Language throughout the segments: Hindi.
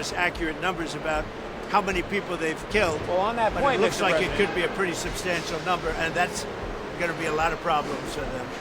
us accurate numbers about how many people they've killed. Well, on that but point, it looks Mr. like President, it could be a pretty substantial number, and that's going to be a lot of problems for them.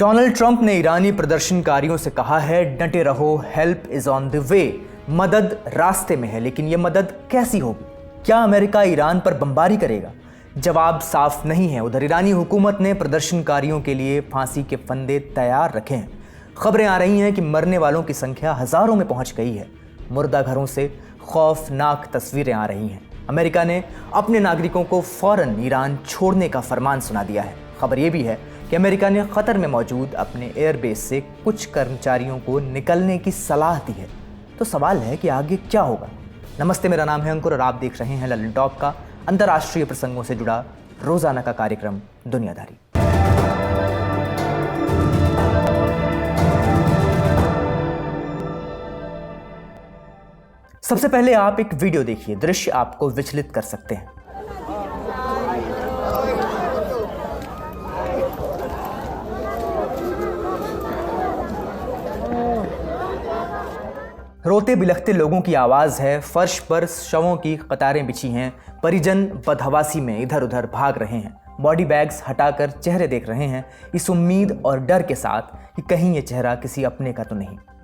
Donald Trump ने ईरानी प्रदर्शनकारियों से कहा है डटे रहो, help is on the way, मदद रास्ते में है। लेकिन यह मदद कैसी होगी? क्या अमेरिका ईरान पर बमबारी करेगा? जवाब साफ नहीं है। उधर ईरानी हुकूमत ने प्रदर्शनकारियों के लिए फांसी के फंदे तैयार रखे हैं। खबरें आ रही हैं कि मरने वालों की संख्या हजारों में पहुंच गई है। मुर्दा घरों से खौफनाक तस्वीरें आ रही हैं। अमेरिका ने अपने नागरिकों को फौरन ईरान छोड़ने का फरमान सुना दिया है। खबर यह भी है कि अमेरिका ने कतर में मौजूद अपने एयरबेस से कुछ कर्मचारियों को निकलने की सलाह दी है। तो सवाल है कि आगे क्या होगा? नमस्ते, मेरा नाम है अंकुर और आप देख रहे हैं ललन टॉप का अंतर्राष्ट्रीय प्रसंगों से जुड़ा रोजाना का कार्यक्रम दुनियादारी। सबसे पहले आप एक वीडियो देखिए। दृश्य आपको विचलित कर सकते हैं। रोते बिलखते लोगों की आवाज़ है। फर्श पर शवों की कतारें बिछी हैं। परिजन बदहवासी में इधर उधर भाग रहे हैं। बॉडी बैग्स हटाकर चेहरे देख रहे हैं, इस उम्मीद और डर के साथ कि कहीं ये चेहरा किसी अपने का तो नहीं।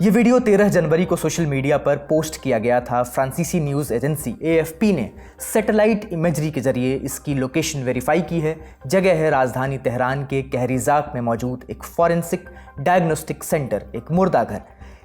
ये वीडियो 13 जनवरी को सोशल मीडिया पर पोस्ट किया गया था। फ्रांसीसी न्यूज़ एजेंसी AFP ने सैटेलाइट इमेजरी के जरिए इसकी लोकेशन वेरीफाई की है। जगह है राजधानी तेहरान के कहरीजाक में मौजूद एक फॉरेंसिक डायग्नोस्टिक सेंटर, एक मुर्दा घर।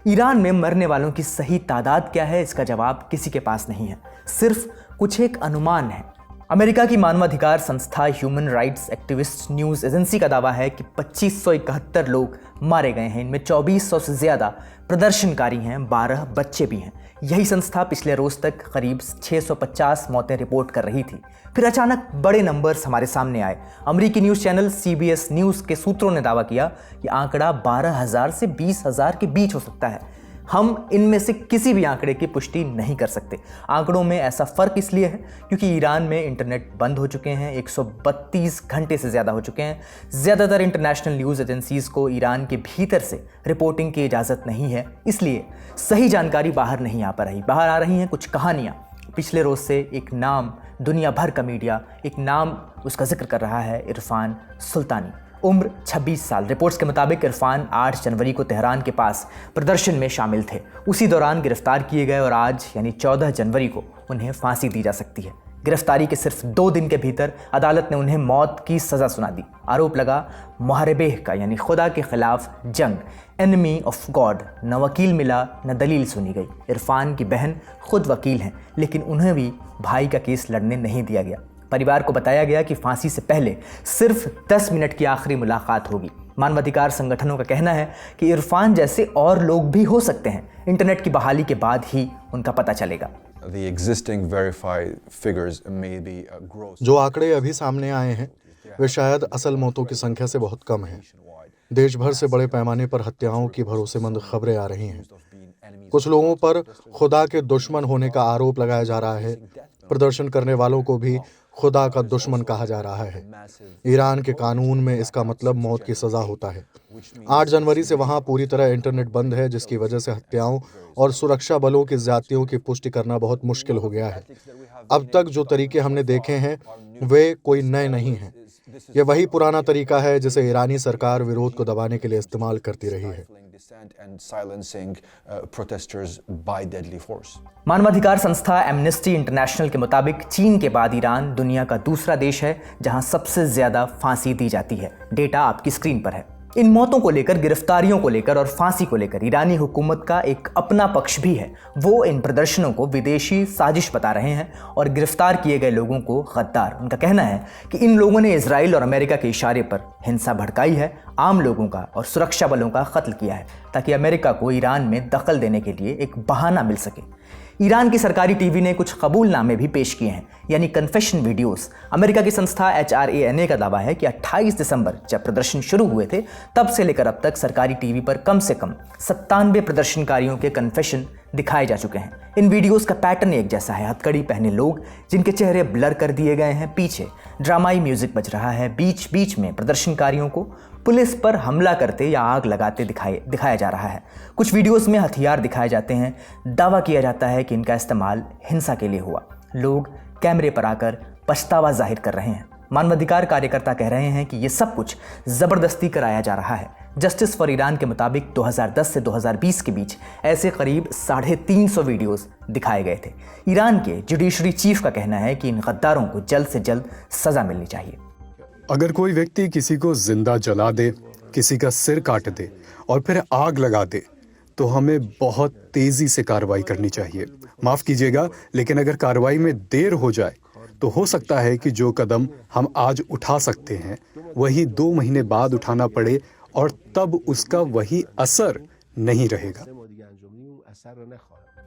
ईरान में मरने वालों की सही तादाद क्या है, इसका जवाब किसी के पास नहीं है। सिर्फ कुछ एक अनुमान है। अमेरिका की मानवाधिकार संस्था human rights activist news agency का दावा है कि 2571 लोग मारे गए हैं। इनमें 2400 से ज़्यादा प्रदर्शनकारी हैं, 12 बच्चे भी हैं। यही संस्था पिछले रोज़ तक करीब 650 मौतें रिपोर्ट कर रही थी। फिर अचानक बड़े नंबर्स हमारे सामने आए। अमेरिकी न्यूज़ चैनल CBS न्यूज़ के सूत्रों ने दावा किया कि आंकड़ा 12,000 से 20,000 के बीच हो सकता है। हम इनमें से किसी भी आंकड़े की पुष्टि नहीं कर सकते। आंकड़ों में ऐसा फ़र्क इसलिए है क्योंकि ईरान में इंटरनेट बंद हो चुके हैं, 132 घंटे से ज़्यादा हो चुके हैं। ज़्यादातर इंटरनेशनल न्यूज़ एजेंसीज़ को ईरान के भीतर से रिपोर्टिंग की इजाज़त नहीं है, इसलिए सही जानकारी बाहर नहीं आ पा रही। बाहर आ रही हैं कुछ कहानियाँ। पिछले रोज़ से एक नाम दुनिया भर का मीडिया एक नाम उसका जिक्र कर रहा है, इरफान सुल्तानी। उम्र 26 साल। रिपोर्ट्स के मुताबिक इरफान 8 जनवरी को तेहरान के पास प्रदर्शन में शामिल थे। उसी दौरान गिरफ्तार किए गए और आज यानी 14 जनवरी को उन्हें फांसी दी जा सकती है। गिरफ्तारी के सिर्फ 2 दिन के भीतर अदालत ने उन्हें मौत की सज़ा सुना दी। आरोप लगा मुहारबेह का, यानी खुदा के खिलाफ जंग, एनिमी ऑफ गॉड। न वकील मिला न दलील सुनी गई। इरफान की बहन खुद वकील हैं, लेकिन उन्हें भी भाई का केस लड़ने नहीं दिया गया। परिवार को बताया गया कि फांसी से पहले सिर्फ 10 मिनट की आखिरी मुलाकात होगी। मानवाधिकार संगठनों का कहना है कि इरफान जैसे और लोग भी हो सकते हैं। इंटरनेट की बहाली के बाद ही उनका पता चलेगा। जो आंकड़े अभी सामने आए हैं वे शायद असल मौतों की संख्या से बहुत कम हैं। देश भर से बड़े पैमाने पर हत्याओं की भरोसेमंद खबरें आ रही हैं। कुछ लोगों पर खुदा के दुश्मन होने का आरोप लगाया जा रहा है। प्रदर्शन करने वालों को भी खुदा का दुश्मन कहा जा रहा है। ईरान के कानून में इसका मतलब मौत की सज़ा होता है। 8 जनवरी से वहाँ पूरी तरह इंटरनेट बंद है, जिसकी वजह से हत्याओं और सुरक्षा बलों की ज़्यादतियों की पुष्टि करना बहुत मुश्किल हो गया है। अब तक जो तरीके हमने देखे हैं वे कोई नए नहीं हैं। ये वही पुराना तरीका है जिसे ईरानी सरकार विरोध को दबाने के लिए इस्तेमाल करती रही है। मानवाधिकार संस्था एमनेस्टी इंटरनेशनल के मुताबिक चीन के बाद ईरान दुनिया का दूसरा देश है जहां सबसे ज्यादा फांसी दी जाती है। डेटा आपकी स्क्रीन पर है। इन मौतों को लेकर, गिरफ्तारियों को लेकर और फांसी को लेकर ईरानी हुकूमत का एक अपना पक्ष भी है। वो इन प्रदर्शनों को विदेशी साजिश बता रहे हैं और गिरफ्तार किए गए लोगों को गद्दार। उनका कहना है कि इन लोगों ने इजराइल और अमेरिका के इशारे पर हिंसा भड़काई है, आम लोगों का और सुरक्षा बलों का कत्ल किया है ताकि अमेरिका को ईरान में दखल देने के लिए एक बहाना मिल सके। ईरान की सरकारी टीवी ने कुछ कबूलनामे भी पेश किए हैं, यानी कन्फेशन वीडियोस। अमेरिका की संस्था HRANA का दावा है कि 28 दिसंबर जब प्रदर्शन शुरू हुए थे तब से लेकर अब तक सरकारी टीवी पर कम से कम 97 प्रदर्शनकारियों के कन्फेशन दिखाए जा चुके हैं। इन वीडियोस का पैटर्न एक जैसा है, हथकड़ी पहने लोग जिनके चेहरे ब्लर कर दिए गए हैं, पीछे ड्रामाई म्यूजिक बज रहा है, बीच बीच में प्रदर्शनकारियों को पुलिस पर हमला करते या आग लगाते दिखाया जा रहा है। कुछ वीडियोस में हथियार दिखाए जाते हैं, दावा किया जाता है कि इनका इस्तेमाल हिंसा के लिए हुआ। लोग कैमरे पर आकर पछतावा जाहिर कर रहे हैं। मानवाधिकार कार्यकर्ता कह रहे हैं कि ये सब कुछ ज़बरदस्ती कराया जा रहा है। जस्टिस फॉर ईरान के मुताबिक 2010 से 2020 के बीच ऐसे करीब 350 वीडियोस दिखाए गए थे। ईरान के जुडिशरी चीफ का कहना है कि इन गद्दारों को जल्द से जल्द सज़ा मिलनी चाहिए। अगर कोई व्यक्ति किसी को जिंदा जला दे, किसी का सिर काट दे और फिर आग लगा दे, तो हमें बहुत तेजी से कार्रवाई करनी चाहिए। माफ कीजिएगा, लेकिन अगर कार्रवाई में देर हो जाए तो हो सकता है कि जो कदम हम आज उठा सकते हैं वही 2 महीने बाद उठाना पड़े और तब उसका वही असर नहीं रहेगा।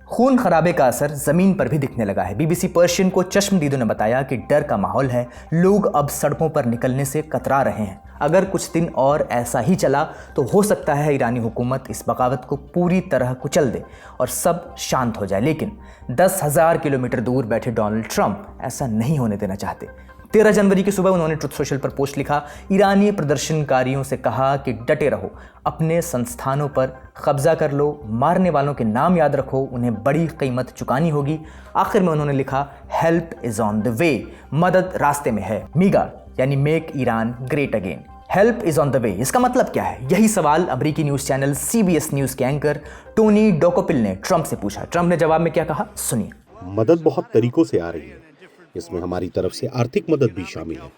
खून खराबे का असर जमीन पर भी दिखने लगा है। BBC पर्शियन को चश्मदीदों ने बताया कि डर का माहौल है, लोग अब सड़कों पर निकलने से कतरा रहे हैं। अगर कुछ दिन और ऐसा ही चला तो हो सकता है ईरानी हुकूमत इस बगावत को पूरी तरह कुचल दे और सब शांत हो जाए। लेकिन 10,000 किलोमीटर दूर बैठे डोनाल्ड ट्रंप ऐसा नहीं होने देना चाहते। 13 जनवरी की सुबह उन्होंने ट्रुथ सोशल पर पोस्ट लिखा, ईरानी प्रदर्शनकारियों से कहा कि डटे रहो, अपने संस्थानों पर कब्जा कर लो, मारने वालों के नाम याद रखो, उन्हें बड़ी कीमत चुकानी होगी। आखिर में उन्होंने लिखा, help is on the way, मदद रास्ते में है। मीगा यानी make Iran great again, help is on the way, इसका मतलब क्या है? यही सवाल अमेरिकी न्यूज़ चैनल CBS न्यूज़ के एंकर टोनी डोकोपिल ने ट्रंप से पूछा। ट्रंप ने जवाब में क्या कहा, सुनिए। मदद बहुत तरीकों से आ रही है, इसमें हमारी तरफ से आर्थिक मदद भी शामिल है,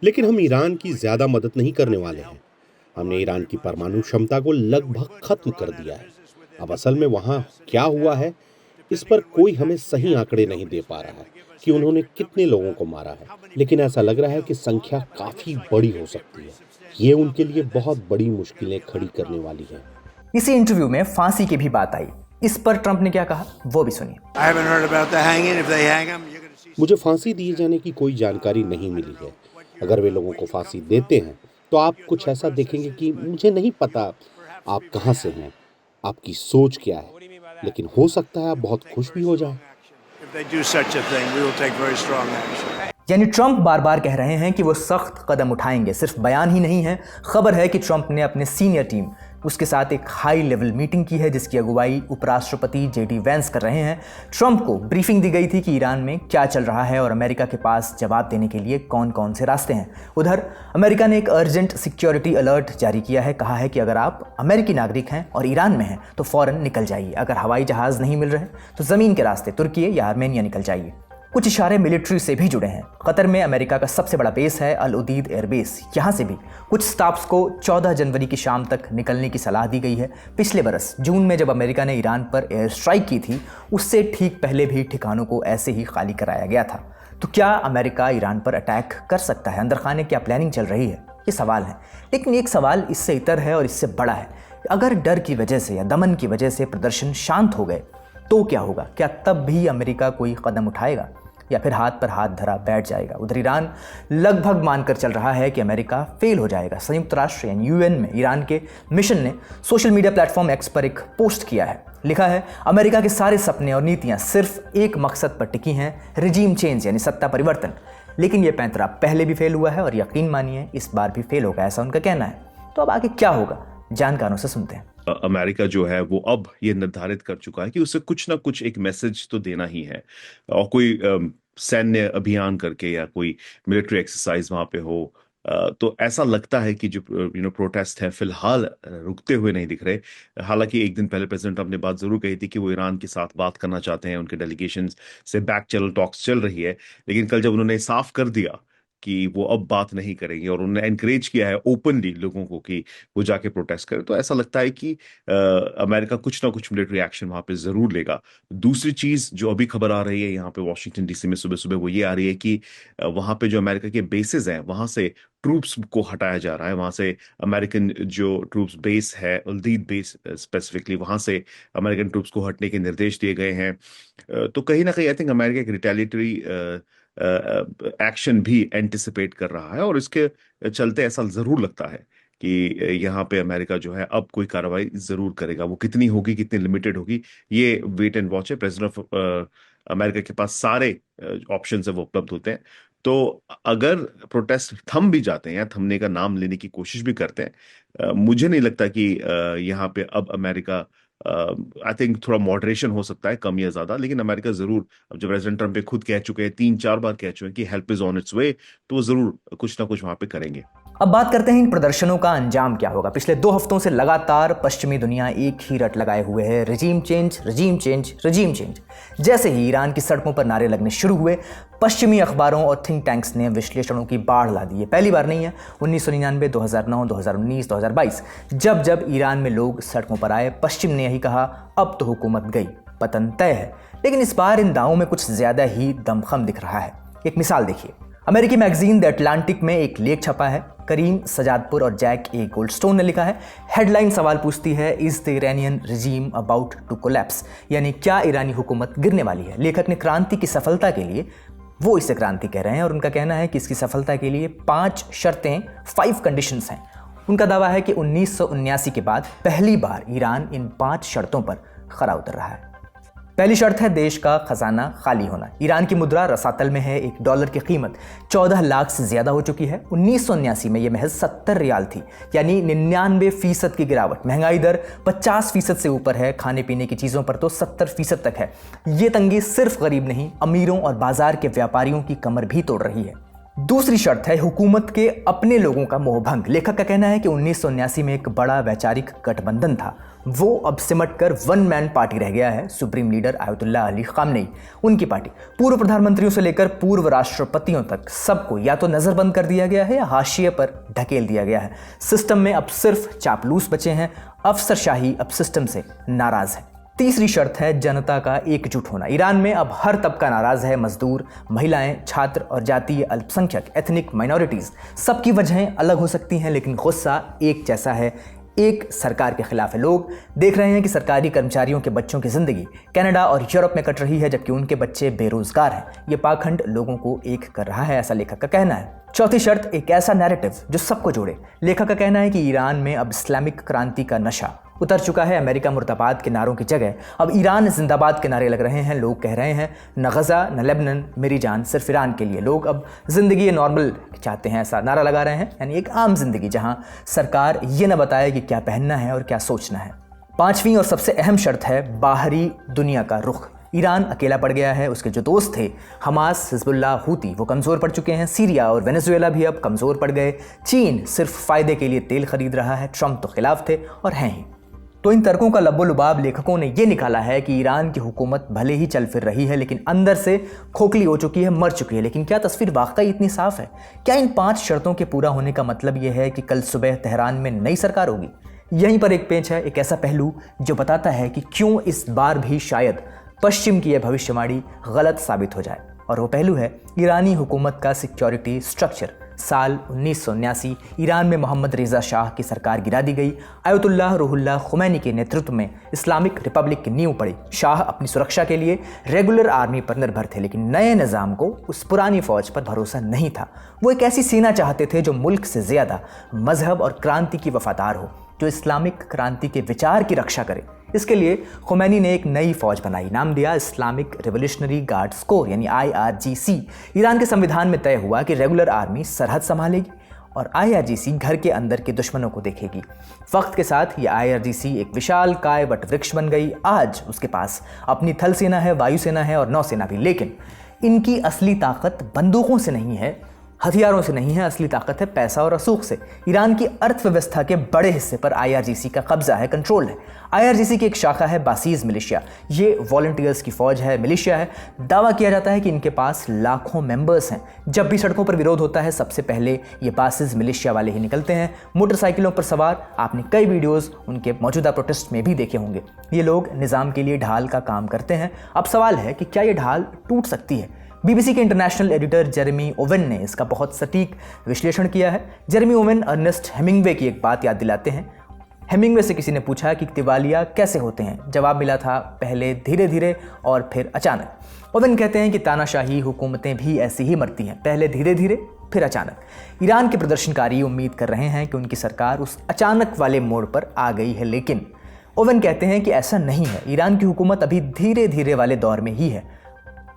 लेकिन हम ईरान की ज्यादा मदद नहीं करने वाले हैं। हमने ईरान की परमाणु क्षमता को लगभग खत्म कर दिया है। अब असल में वहां क्या हुआ है, इस पर कोई हमें सही आंकड़े नहीं दे पा रहा है कि उन्होंने कितने लोगों को मारा है, लेकिन ऐसा लग रहा है कि संख्या काफी बड़ी हो सकती है। ये उनके लिए बहुत बड़ी मुश्किलें खड़ी करने वाली है। इसी इंटरव्यू में फांसी की भी बात आई। इस पर ट्रंप ने क्या कहा, वो भी सुनिए। मुझे फांसी दिए जाने की कोई जानकारी नहीं मिली है। अगर वे लोगों को फांसी देते हैं तो आप कुछ ऐसा देखेंगे कि मुझे नहीं पता आप कहां से हैं, आपकी सोच क्या है, लेकिन हो सकता है आप बहुत खुश भी हो जाएं। यानी ट्रंप बार बार कह रहे हैं कि वो सख्त कदम उठाएंगे। सिर्फ बयान ही नहीं है, खबर है कि ट्रंप ने अपने सीनियर टीम उसके साथ एक हाई लेवल मीटिंग की है जिसकी अगुवाई उपराष्ट्रपति JD वैंस कर रहे हैं। ट्रंप को ब्रीफिंग दी गई थी कि ईरान में क्या चल रहा है और अमेरिका के पास जवाब देने के लिए कौन कौन से रास्ते हैं। उधर अमेरिका ने एक अर्जेंट सिक्योरिटी अलर्ट जारी किया है। कहा है कि अगर आप अमेरिकी नागरिक हैं और ईरान में हैं तो फौरन निकल जाइए। अगर हवाई जहाज़ नहीं मिल रहे तो ज़मीन के रास्ते तुर्की या आर्मेनिया निकल जाइए। कुछ इशारे मिलिट्री से भी जुड़े हैं। कतर में अमेरिका का सबसे बड़ा बेस है अल उदीद एयरबेस। यहाँ से भी कुछ स्टाफ्स को 14 जनवरी की शाम तक निकलने की सलाह दी गई है। पिछले बरस जून में जब अमेरिका ने ईरान पर एयर स्ट्राइक की थी, उससे ठीक पहले भी ठिकानों को ऐसे ही खाली कराया गया था। तो क्या अमेरिका ईरान पर अटैक कर सकता है? अंदर खाने क्या प्लानिंग चल रही है? ये सवाल है। लेकिन एक सवाल इससे इतर है और इससे बड़ा है। अगर डर की वजह से या दमन की वजह से प्रदर्शन शांत हो गए तो क्या होगा? क्या तब भी अमेरिका कोई कदम उठाएगा या फिर हाथ पर हाथ धरा बैठ जाएगा? उधर ईरान लगभग मानकर चल रहा है कि अमेरिका फेल हो जाएगा। संयुक्त राष्ट्र यानी UN में ईरान के मिशन ने सोशल मीडिया प्लेटफॉर्म X पर एक पोस्ट किया है। लिखा है, अमेरिका के सारे सपने और नीतियां सिर्फ एक मकसद पर टिकी हैं, रिजीम चेंज यानी सत्ता परिवर्तन। लेकिन यह पैंतरा पहले भी फेल हुआ है और यकीन मानिए इस बार भी फेल होगा, ऐसा उनका कहना है। तो अब आगे क्या होगा, जानकारों से सुनते हैं। अमेरिका जो है वो अब ये निर्धारित कर चुका है कि उसे कुछ ना कुछ एक मैसेज तो देना ही है, और कोई सैन्य अभियान करके या कोई मिलिट्री एक्सरसाइज वहां पे हो, तो ऐसा लगता है कि जो प्रोटेस्ट है फिलहाल रुकते हुए नहीं दिख रहे। हालांकि एक दिन पहले प्रेसिडेंट ट्रंप ने बात जरूर कही थी कि वो ईरान के साथ बात करना चाहते हैं, उनके डेलीगेशन से बैक चैनल टॉक्स चल रही है। लेकिन कल जब उन्होंने साफ कर दिया कि वो अब बात नहीं करेंगे, और उन्होंने एनकरेज किया है ओपनली लोगों को कि वो जाके प्रोटेस्ट करें, तो ऐसा लगता है कि अमेरिका कुछ ना कुछ मिलिट्री एक्शन वहां पे जरूर लेगा। दूसरी चीज जो अभी खबर आ रही है यहाँ पे वॉशिंगटन डीसी में सुबह सुबह, वो ये आ रही है कि वहां पे जो अमेरिका के बेसेस हैं वहां से ट्रूप्स को हटाया जा रहा है। वहां से अमेरिकन जो ट्रूप्स बेस है, उल्दीद बेस स्पेसिफिकली, वहां से अमेरिकन ट्रूप्स को हटने के निर्देश दिए गए हैं। तो कहीं ना कहीं आई थिंक अमेरिका एक रिटेलिटरी एक्शन भी एंटिसिपेट कर रहा है, और इसके चलते ऐसा जरूर लगता है कि यहाँ पे अमेरिका जो है अब कोई कार्रवाई जरूर करेगा। वो कितनी होगी, कितनी लिमिटेड होगी, ये वेट एंड वॉच है। प्रेसिडेंट ऑफ अमेरिका के पास सारे ऑप्शन है, वो उपलब्ध होते हैं। तो अगर प्रोटेस्ट थम भी जाते हैं या थमने का नाम लेने की कोशिश भी करते हैं, मुझे नहीं लगता कि यहाँ पे अब अमेरिका, आई थिंक थोड़ा मॉडरेशन हो सकता है, कम या ज्यादा, लेकिन अमेरिका जरूर, अब जब प्रेसिडेंट ट्रम्प खुद कह चुके हैं, 3-4 बार कह चुके हैं कि हेल्प इज ऑन इट्स वे, तो वो जरूर कुछ ना कुछ वहां पे करेंगे। अब बात करते हैं इन प्रदर्शनों का अंजाम क्या होगा। पिछले 2 हफ्तों से लगातार पश्चिमी दुनिया एक ही रट लगाए हुए है, regime change, regime change, regime change. जैसे ही ईरान की सड़कों पर नारे लगने शुरू हुए, पश्चिमी अखबारों और थिंक टैंक्स ने विश्लेषणों की बाढ़ ला दी है। पहली बार नहीं है, 1999, 2009, 2019, 2022 जब जब ईरान में लोग सड़कों पर आए, पश्चिम ने यही कहा, अब तो हुकूमत गई, पतन तय है। लेकिन इस बार इन दावों में कुछ ज्यादा ही दमखम दिख रहा है। एक मिसाल देखिए, अमेरिकी मैगजीन द अटलांटिक में एक लेख छपा है, करीम सजादपुर और जैक ए गोल्डस्टोन ने लिखा है। हेडलाइन सवाल पूछती है, is the Iranian regime about to collapse, यानी क्या ईरानी हुकूमत गिरने वाली है। लेखक ने क्रांति की सफलता के लिए, वो इसे क्रांति कह रहे हैं, और उनका कहना है कि इसकी सफलता के लिए 5 शर्तें, 5 कंडीशंस हैं। उनका दावा है कि 1979 के बाद पहली बार ईरान इन 5 शर्तों पर खरा उतर रहा है। पहली शर्त है देश का खजाना खाली होना। ईरान की मुद्रा रसातल में है, $1 की कीमत 14 लाख से ज्यादा हो चुकी है। 1979 में यह महज 70 रियाल थी, यानी 99% की गिरावट। महंगाई दर 50% से ऊपर है, खाने पीने की चीजों पर तो 70% तक है। ये तंगी सिर्फ गरीब नहीं, अमीरों और बाजार के व्यापारियों की कमर भी तोड़ रही है। दूसरी शर्त है हुकूमत के अपने लोगों का मोहभंग। लेखक का कहना है कि 1979 में एक बड़ा वैचारिक गठबंधन था, वो अब सिमटकर वन मैन पार्टी रह गया है। Supreme leader Ayatollah Ali Khamenei, उनकी पार्टी, पूर्व प्रधानमंत्रियों से लेकर पूर्व राष्ट्रपतियों तक सबको या तो नजरबंद कर दिया गया है या हाशिए पर ढकेल दिया गया है। सिस्टम में अब सिर्फ चापलूस बचे हैं, अफसरशाही अब सिस्टम से नाराज है। तीसरी शर्त है जनता का एकजुट होना। ईरान में अब हर तबका नाराज है, मजदूर, महिलाएं, छात्र और जातीय अल्पसंख्यक, एथनिक माइनॉरिटीज। सबकी वजहें अलग हो सकती हैं, लेकिन गुस्सा एक जैसा है, एक सरकार के खिलाफ है। लोग देख रहे हैं कि सरकारी कर्मचारियों के बच्चों की जिंदगी कनाडा और यूरोप में कट रही है, जबकि उनके बच्चे बेरोजगार हैं। ये पाखंड लोगों को एक कर रहा है, ऐसा लेखक का कहना है। चौथी शर्त, एक ऐसा नैरेटिव जो सबको जोड़े। लेखक का कहना है कि ईरान में अब इस्लामिक क्रांति का नशा उतर चुका है। अमेरिका मुर्दाबाद के नारों की जगह अब ईरान जिंदाबाद के नारे लग रहे हैं। लोग कह रहे हैं, न गजा न लेबनान, मेरी जान सिर्फ ईरान के लिए। लोग अब जिंदगी नॉर्मल चाहते हैं, ऐसा नारा लगा रहे हैं, यानी एक आम जिंदगी जहां सरकार ये न बताए कि क्या पहनना है और क्या सोचना है। पांचवी और सबसे अहम शर्त है बाहरी दुनिया का रुख। ईरान अकेला पड़ गया है, उसके जो दोस्त थे हमास, हिजबुल्लाह, हूती, वो कमज़ोर पड़ चुके हैं। सीरिया और वेनेजुएला भी अब कमज़ोर पड़ गए। चीन सिर्फ फ़ायदे के लिए तेल खरीद रहा है। ट्रंप तो खिलाफ थे और हैं ही। तो इन तर्कों का लब्बो लुबाब लेखकों ने ये निकाला है कि ईरान की हुकूमत भले ही चल फिर रही है, लेकिन अंदर से खोखली हो चुकी है, मर चुकी है। लेकिन क्या तस्वीर वाकई इतनी साफ है? क्या इन 5 शर्तों के पूरा होने का मतलब यह है कि कल सुबह तेहरान में नई सरकार होगी? यहीं पर एक पेंच है, एक ऐसा पहलू जो बताता है कि क्यों इस बार भी शायद पश्चिम की यह भविष्यवाणी गलत साबित हो जाए। और वो पहलू है ईरानी हुकूमत का सिक्योरिटी स्ट्रक्चर। साल 1979 ईरान में मोहम्मद रेज़ा शाह की सरकार गिरा दी गई। आयतुल्लाह रूहुल्लाह खुमैनी के नेतृत्व में इस्लामिक रिपब्लिक की नींव पड़ी। शाह अपनी सुरक्षा के लिए रेगुलर आर्मी पर निर्भर थे, लेकिन नए निज़ाम को उस पुरानी फौज पर भरोसा नहीं था। वो एक ऐसी सेना चाहते थे जो मुल्क से ज़्यादा मजहब और क्रांति की वफादार हो, जो इस्लामिक क्रांति के विचार की रक्षा करे। इसके लिए खुमैनी ने एक नई फौज बनाई, नाम दिया इस्लामिक रिवोल्यूशनरी गार्ड्स कोर यानी IRGC। ईरान के संविधान में तय हुआ कि रेगुलर आर्मी सरहद संभालेगी और IRGC घर के अंदर के दुश्मनों को देखेगी। वक्त के साथ ये IRGC एक विशाल काय वट वृक्ष बन गई। आज उसके पास अपनी थल सेना है, वायुसेना है और नौसेना भी, लेकिन इनकी असली ताकत बंदूकों से नहीं है, हथियारों से नहीं है, असली ताकत है पैसा और रसूख से। ईरान की अर्थव्यवस्था के बड़े हिस्से पर IRGC का कब्जा है, कंट्रोल है। IRGC की एक शाखा है बासीज मिलिशिया। ये वॉलंटियर्स की फौज है, मिलिशिया है। दावा किया जाता है कि इनके पास लाखों मेंबर्स हैं। जब भी सड़कों पर विरोध होता है, सबसे पहले ये बासीज मिलिशिया वाले ही निकलते हैं, मोटरसाइकिलों पर सवार। आपने कई वीडियोस उनके मौजूदा प्रोटेस्ट में भी देखे होंगे। ये लोग निज़ाम के लिए ढाल का काम करते हैं। अब सवाल है कि क्या ये ढाल टूट सकती है? BBC के इंटरनेशनल एडिटर जेरेमी ओवेन ने इसका बहुत सटीक विश्लेषण किया है। जेरेमी ओवेन अर्नेस्ट हेमिंग्वे की एक बात याद दिलाते हैं। हेमिंग्वे से किसी ने पूछा कि दिवालिया कैसे होते हैं? जवाब मिला था, पहले धीरे धीरे और फिर अचानक। ओवेन कहते हैं कि तानाशाही हुकूमतें भी ऐसी ही मरती हैं, पहले धीरे धीरे फिर अचानक। ईरान के प्रदर्शनकारी उम्मीद कर रहे हैं कि उनकी सरकार उस अचानक वाले मोड़ पर आ गई है, लेकिन ओवेन कहते हैं कि ऐसा नहीं है। ईरान की हुकूमत अभी धीरे धीरे वाले दौर में ही है।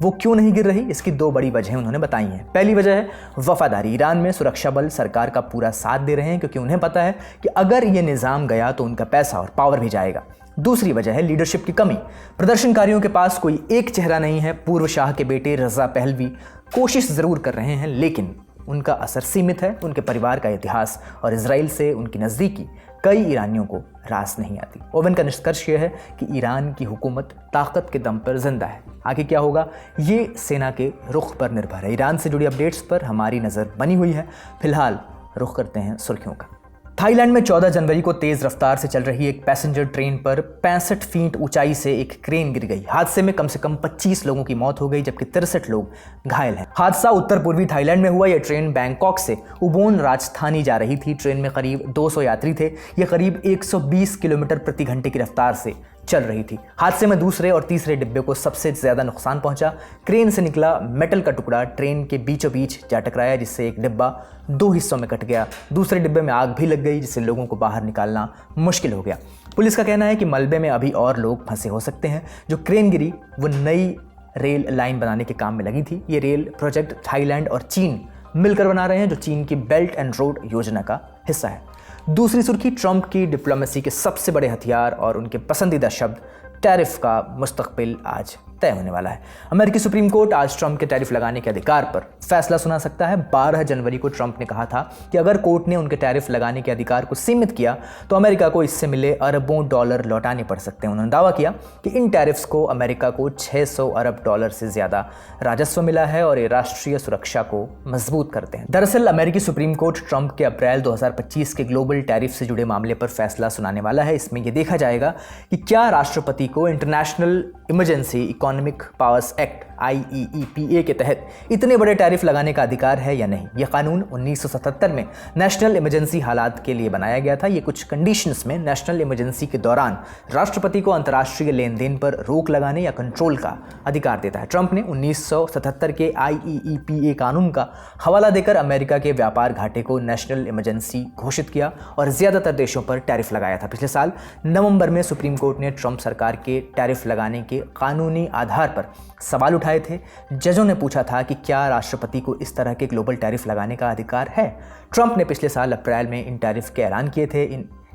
वो क्यों नहीं गिर रही, इसकी दो बड़ी वजहें उन्होंने बताई हैं। पहली वजह है वफादारी। ईरान में सुरक्षा बल सरकार का पूरा साथ दे रहे हैं, क्योंकि उन्हें पता है कि अगर ये निज़ाम गया तो उनका पैसा और पावर भी जाएगा। दूसरी वजह है लीडरशिप की कमी। प्रदर्शनकारियों के पास कोई एक चेहरा नहीं है। पूर्व शाह के बेटे रजा पहलवी कोशिश ज़रूर कर रहे हैं, लेकिन उनका असर सीमित है। उनके परिवार का इतिहास और इजराइल से उनकी नज़दीकी कई ईरानियों को रास नहीं आती। ओवेन का निष्कर्ष यह है कि ईरान की हुकूमत ताकत के दम पर जिंदा है। आगे क्या होगा ये सेना के रुख पर निर्भर है। ईरान से जुड़ी अपडेट्स पर हमारी नज़र बनी हुई है। फिलहाल रुख करते हैं सुर्खियों का। थाईलैंड में 14 जनवरी को तेज रफ्तार से चल रही एक पैसेंजर ट्रेन पर 65 फीट ऊंचाई से एक क्रेन गिर गई। हादसे में कम से कम 25 लोगों की मौत हो गई, जबकि 63 लोग घायल हैं। हादसा उत्तर पूर्वी थाईलैंड में हुआ। यह ट्रेन बैंकॉक से उबोन राजधानी जा रही थी। ट्रेन में करीब 200 यात्री थे। यह करीब 120 किलोमीटर प्रति घंटे की रफ्तार से चल रही थी। हादसे में दूसरे और तीसरे डिब्बे को सबसे ज्यादा नुकसान पहुंचा। क्रेन से निकला मेटल का टुकड़ा ट्रेन के बीचों बीच जा टकराया, जिससे एक डिब्बा 2 हिस्सों में कट गया। दूसरे डिब्बे में आग भी लग गई, जिससे लोगों को बाहर निकालना मुश्किल हो गया। पुलिस का कहना है कि मलबे में अभी और लोग फंसे हो सकते हैं। जो क्रेन गिरी वो नई रेल लाइन बनाने के काम में लगी थी। ये रेल प्रोजेक्ट थाईलैंड और चीन मिलकर बना रहे हैं, जो चीन की बेल्ट एंड रोड योजना का हिस्सा है। दूसरी सुर्खी, ट्रंप की डिप्लोमेसी के सबसे बड़े हथियार और उनके पसंदीदा शब्द टैरिफ का मुस्तकबिल आज तय होने वाला है। अमेरिकी सुप्रीम कोर्ट आज ट्रंप के टैरिफ लगाने के अधिकार पर फैसला सुना सकता है। 12 जनवरी को ट्रंप ने कहा था कि अगर कोर्ट ने उनके टैरिफ लगाने के अधिकार को सीमित किया तो अमेरिका को इससे मिले अरबों डॉलर लौटाने पड़ सकते हैं। उन्होंने दावा किया कि इन टैरिफ्स को अमेरिका को 600 अरब डॉलर से ज़्यादा राजस्व मिला है और ये राष्ट्रीय सुरक्षा को मजबूत करते हैं। दरअसल अमेरिकी सुप्रीम कोर्ट ट्रंप के अप्रैल 2025 के ग्लोबल टैरिफ से जुड़े मामले पर फैसला सुनाने वाला है। इसमें यह देखा जाएगा कि क्या राष्ट्रपति को international emergency economic powers act IEEPA के तहत इतने बड़े टैरिफ लगाने का अधिकार है या नहीं। यह कानून 1977 में नेशनल इमरजेंसी हालात के लिए बनाया गया था। ये कुछ कंडीशंस में नेशनल इमरजेंसी के दौरान राष्ट्रपति को अंतर्राष्ट्रीय लेन देन पर रोक लगाने या कंट्रोल का अधिकार देता है। ट्रंप ने 1977 के IEEPA कानून का हवाला देकर अमेरिका के व्यापार घाटे को नेशनल इमरजेंसी घोषित किया और ज्यादातर देशों पर टैरिफ लगाया था। पिछले साल नवंबर में सुप्रीम कोर्ट ने ट्रंप सरकार के टैरिफ लगाने के कानूनी आधार पर सवाल उठाए थे। जजों ने पूछा था कि क्या राष्ट्रपति को इस तरह के ग्लोबल टैरिफ लगाने का अधिकार है। ट्रंप ने पिछले साल अप्रैल में इन टैरिफ के ऐलान किए थे।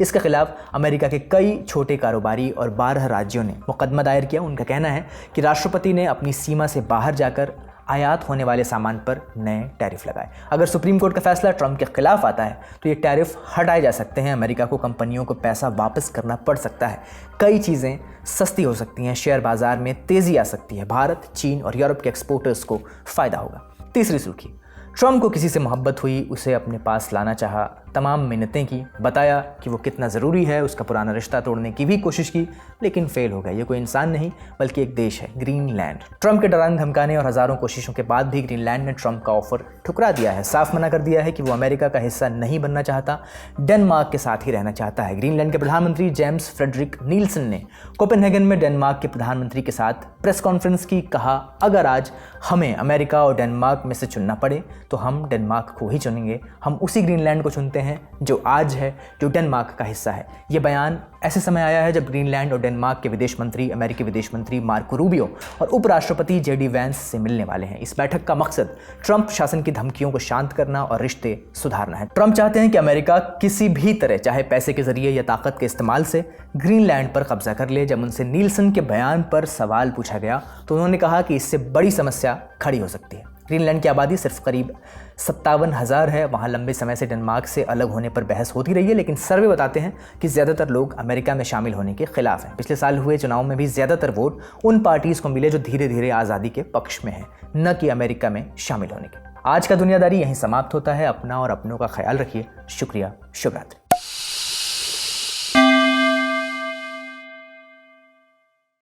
इसके खिलाफ अमेरिका के कई छोटे कारोबारी और 12 राज्यों ने मुकदमा दायर किया। उनका कहना है कि राष्ट्रपति ने अपनी सीमा से बाहर जाकर आयात होने वाले सामान पर नए टैरिफ लगाए। अगर सुप्रीम कोर्ट का फैसला ट्रंप के खिलाफ आता है तो ये टैरिफ हटाए जा सकते हैं। अमेरिका को कंपनियों को पैसा वापस करना पड़ सकता है। कई चीज़ें सस्ती हो सकती हैं। शेयर बाजार में तेज़ी आ सकती है। भारत, चीन और यूरोप के एक्सपोर्टर्स को फ़ायदा होगा। तीसरी सुर्खी, ट्रंप को किसी से मोहब्बत हुई, उसे अपने पास लाना चाहा, तमाम मिन्नतें की, बताया कि वो कितना ज़रूरी है, उसका पुराना रिश्ता तोड़ने की भी कोशिश की, लेकिन फेल हो गया। ये कोई इंसान नहीं बल्कि एक देश है, ग्रीनलैंड। ट्रंप के डराने धमकाने और हज़ारों कोशिशों के बाद भी ग्रीनलैंड ने ट्रंप का ऑफर ठुकरा दिया है। साफ मना कर दिया है कि वो अमेरिका का हिस्सा नहीं बनना चाहता, डेनमार्क के साथ ही रहना चाहता है। ग्रीनलैंड के प्रधानमंत्री जेम्स फ्रेडरिक नील्सन ने कोपेनहेगन में डेनमार्क के प्रधानमंत्री के साथ प्रेस कॉन्फ्रेंस की। कहा, अगर आज हमें अमेरिका और डेनमार्क में से चुनना पड़े तो हम डेनमार्क को ही चुनेंगे। हम उसी ग्रीनलैंड को चुनते हैं जो आज है, जो डेनमार्क का हिस्सा है। ये बयान ऐसे समय आया है जब ग्रीनलैंड और डेनमार्क के विदेश मंत्री अमेरिकी विदेश मंत्री मार्को रूबियो और उपराष्ट्रपति JD वैंस से मिलने वाले हैं। इस बैठक का मकसद ट्रंप शासन की धमकियों को शांत करना और रिश्ते सुधारना है। ट्रंप चाहते हैं कि अमेरिका किसी भी तरह, चाहे पैसे के जरिए या ताकत के इस्तेमाल से, ग्रीनलैंड पर कब्जा कर ले। जब उनसे नील्सन के बयान पर सवाल पूछा गया तो उन्होंने कहा कि इससे बड़ी समस्या खड़ी हो सकती है। ग्रीनलैंड की आबादी सिर्फ करीब 57,000 है। वहाँ लंबे समय से डेनमार्क से अलग होने पर बहस होती रही है, लेकिन सर्वे बताते हैं कि ज़्यादातर लोग अमेरिका में शामिल होने के खिलाफ हैं। पिछले साल हुए चुनाव में भी ज़्यादातर वोट उन पार्टीज़ को मिले जो धीरे धीरे आज़ादी के पक्ष में हैं, न कि अमेरिका में शामिल होने के। आज का दुनियादारी यहीं समाप्त होता है। अपना और अपनों का ख्याल रखिए। शुक्रिया। शुभ रात्रि।